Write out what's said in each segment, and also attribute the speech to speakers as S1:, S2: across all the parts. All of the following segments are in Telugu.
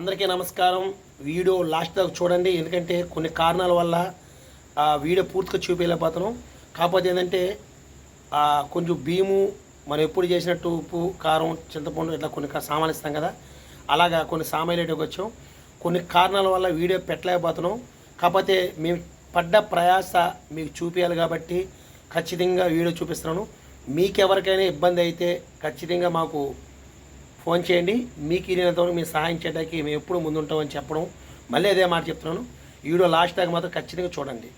S1: అందరికీ నమస్కారం. వీడియో లాస్ట్ దాకా చూడండి, ఎందుకంటే కొన్ని కారణాల వల్ల వీడియో పూర్తిగా చూపించలేకపోతున్నాం. కాకపోతే ఏంటంటే కొంచెం బియ్యము మనం ఎప్పుడు చేసినట్టు ఉప్పు, కారం, చింతపండు ఇట్లా కొన్ని సామాన్లు ఇస్తాం కదా, అలాగా కొన్ని సామాన్లు వచ్చాం. కొన్ని కారణాల వల్ల వీడియో పెట్టలేకపోతున్నాం. కాకపోతే మేము పడ్డ ప్రయాస మీకు చూపించాలి కాబట్టి ఖచ్చితంగా వీడియో చూపిస్తున్నాను. మీకు ఎవరికైనా ఇబ్బంది అయితే ఖచ్చితంగా మాకు ఫోన్ చేయండి. మీకు ఈయనంతవరకు మీరు సహాయం చేయడానికి మేము ఎప్పుడు ముందుంటామని చెప్పడం, మళ్ళీ అదే మాట చెప్తున్నాను. వీడియో లాస్ట్ దాకా మాత్రం ఖచ్చితంగా చూడండి.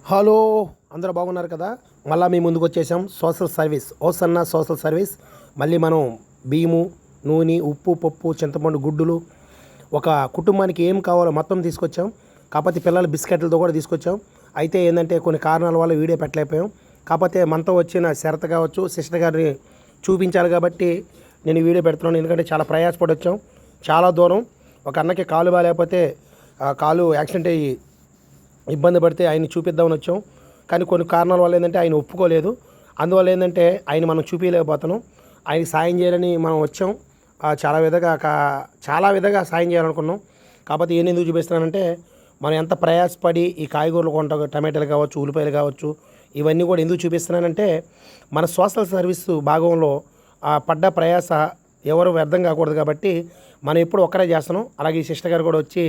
S1: హలో, అందరూ బాగున్నారు కదా? మళ్ళీ మేము ముందుకు వచ్చేసాం. సోషల్ సర్వీస్, ఓసన్న సోషల్ సర్వీస్. మళ్ళీ మనం బియ్యము, నూనె, ఉప్పు, పప్పు, చింతపండు, గుడ్డులు, ఒక కుటుంబానికి ఏం కావాలో మొత్తం తీసుకొచ్చాం. కాకపోతే పిల్లల బిస్కెట్లతో కూడా తీసుకొచ్చాం. అయితే ఏంటంటే కొన్ని కారణాల వల్ల వీడియో పెట్టలేకపోయాం. కాకపోతే మనతో వచ్చిన శరత కావచ్చు, సిస్టర్ గారిని చూపించాలి కాబట్టి నేను వీడియో పెడుతున్నాను. ఎందుకంటే చాలా ప్రయాసపడి వచ్చాం, చాలా దూరం. ఒక అన్నకి కాలు బాగాలేకపోతే కాలు యాక్సిడెంట్ అయ్యి ఇబ్బంది పడితే ఆయన చూపిద్దామని వచ్చాం. కానీ కొన్ని కారణాల వల్ల ఏంటంటే ఆయన ఒప్పుకోలేదు. అందువల్ల ఏంటంటే ఆయన మనం చూపించలేకపోతున్నాం. ఆయనకి సాయం చేయాలని మనం వచ్చాం. చాలా విధంగా సాయం చేయాలనుకున్నాం. కాకపోతే ఏం ఎందుకు చూపిస్తున్నానంటే, మనం ఎంత ప్రయాసపడి ఈ కాయగూరలు కొంటాం, టమాటాలు కావచ్చు, ఉల్లిపాయలు కావచ్చు, ఇవన్నీ కూడా ఎందుకు చూపిస్తున్నానంటే, మన సోషల్ సర్వీస్ భాగంలో పడ్డ ప్రయాస ఎవరు వ్యర్థం కాకూడదు కాబట్టి మనం ఎప్పుడు ఒక్కరే చేస్తున్నాం. అలాగే ఈ సిస్టర్ గారు కూడా వచ్చి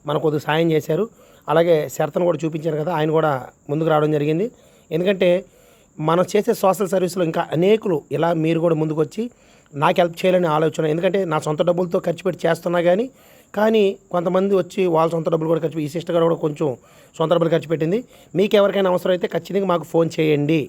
S1: మనకు కొద్దిగా సాయం చేశారు. అలాగే శరతను కూడా చూపించారు కదా, ఆయన కూడా ముందుకు రావడం జరిగింది. ఎందుకంటే మనం చేసే సోషల్ సర్వీస్లో ఇంకా అనేకులు ఇలా మీరు కూడా ముందుకు వచ్చి నాకు హెల్ప్ చేయాలని ఆలోచన. ఎందుకంటే నా సొంత డబ్బులతో ఖర్చు పెట్టి చేస్తున్నా కానీ కొంతమంది వచ్చి వాళ్ళ సొంత డబ్బులు కూడా ఖర్చు, ఈ సిస్టర్ గారు కూడా కొంచెం సొంత డబ్బులు ఖర్చు పెట్టింది. మీకు ఎవరికైనా అవసరం అయితే ఖచ్చితంగా మాకు ఫోన్ చేయండి.